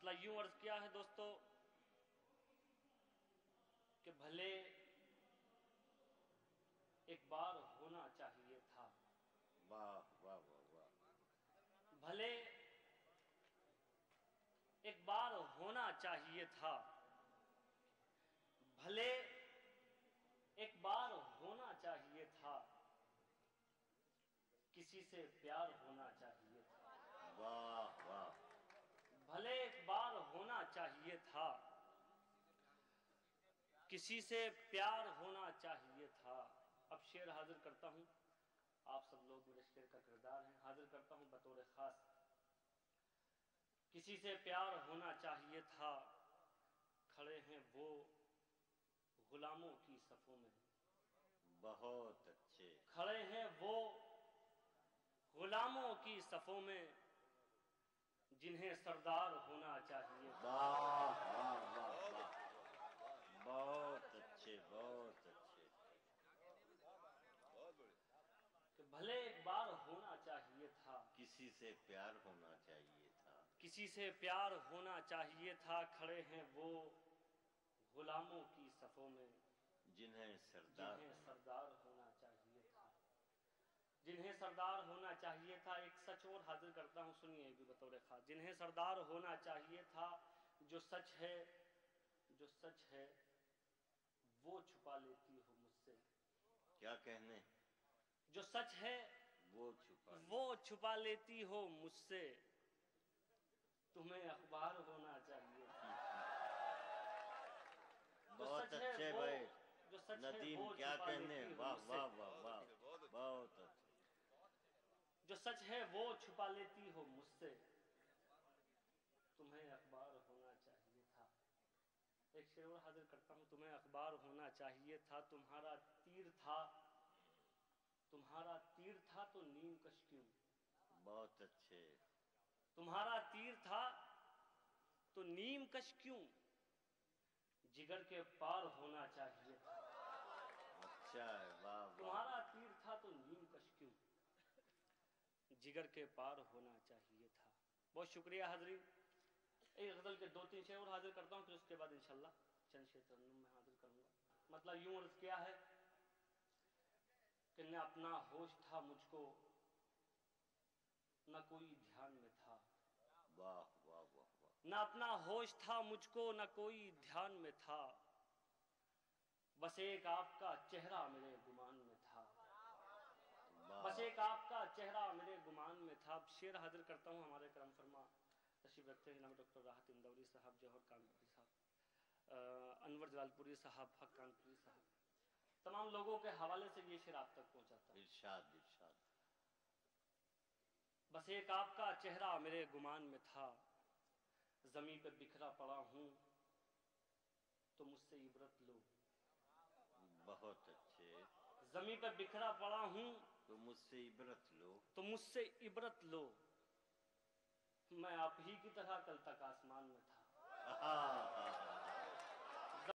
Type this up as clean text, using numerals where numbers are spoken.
मतलब यूं अर्ज किया है दोस्तों कि भले एक बार होना चाहिए था। वाह वाह वाह वाह। भले एक बार होना चाहिए था। भले एक बार होना चाहिए था। किसी से प्यार होना चाहिए था। वाह वाह। भले एक बार होना चाहिए था। किसी से प्यार होना चाहिए था। अब शेर हाजिर करता हूं, आप सब लोग मेरे शेर का किरदार हैं, हाजिर करता हूं बतौर खास। किसी से प्यार होना चाहिए था, खड़े हैं वो गुलामों की सफों में। बहुत अच्छे। खड़े हैं वो गुलामों की सफों में, जिन्हें सरदार होना चाहिए था। वाह वाह वाह वाह। बहुत अच्छे बहुत अच्छे। कि भले एक बार होना चाहिए था। किसी से प्यार होना चाहिए था। किसी से प्यार होना चाहिए था, खड़े हैं वो गुलामों की सफों में, जिन्हें सरदार सरदार होना चाहिए था। जिन्हें सरदार होना चाहिए था। एक सच और हाजिर करता हूं, सुनिए भी बतौर खास। जिन्हें सरदार होना चाहिए था, जो सच है, जो सच है वो छुपा लेती हो मुझसे। क्या कहने? जो सच है वो छुपा लेती हो मुझसे। तुम्हें अखबार होना चाहिए था। जो बहुत सच है अच्छे वो, भाई जो सच है नदीम, वो क्या छुपा कहने। लेती हो वाह मुझसे। वाह वाह वाह। बहुत अच्छे। जो सच है वो छुपा लेती हो मुझसे। तुम्हें अखबार होना चाहिए था। एक शेर और हाजिर करता हूं, तुम्हें अखबार होना चाहिए था। तुम्हारा तीर था, तुम्हारा तीर था तो नीम कश क्यों। बहुत अच्छे। तुम्हारा तीर था तो नीम कश क्यों, जिगर के पार होना चाहिए था। अच्छा है। वाह वाह। तुम्हारा तीर था तो नीम कश क्यों, जिगर के पार होना चाहिए था। बहुत शुक्रिया हाजरीन। एक गजल के 2-3 शेर और हाजिर करता हूँ, फिर उसके बाद इंशाल्लाह चंद शेर तरन्नुम में हाजिर करूंगा। मतलब यूं अर्ज किया है कि न अपना होश था मुझको, न कोई ध्यान में था। वाह वाह वाह वाह। न अपना होश था मुझको, न कोई ध्यान में था। बस एक आपका चेहरा मेरे गुमान में था। बस एक आपका चेहरा मेरे गुमान में था। अब शेर हाजिर करता हूँ, हमारे करम फरमा तशरीफ रखते हैं जनाब डॉक्टर राहत इंदौरी साहब, जौहर कानपुरी साहब, अनवर जलालपुरी साहब, हक कानपुरी साहब, तमाम लोगों के हवाले से ये शेर आप तक पहुंचाता हूं। इरशाद इरशाद। बस एक आपका चेहरा मेरे गुमान में था, जमीन पे बिखरा पड़ा हूं तो मुझसे इबरत लो। बहुत अच्छे। जमीन पे बिखरा पड़ा हूं तो मुझसे इबरत लो। तो मुझसे इबरत लो। मैं आप ही की तरह कल तक आसमान में था।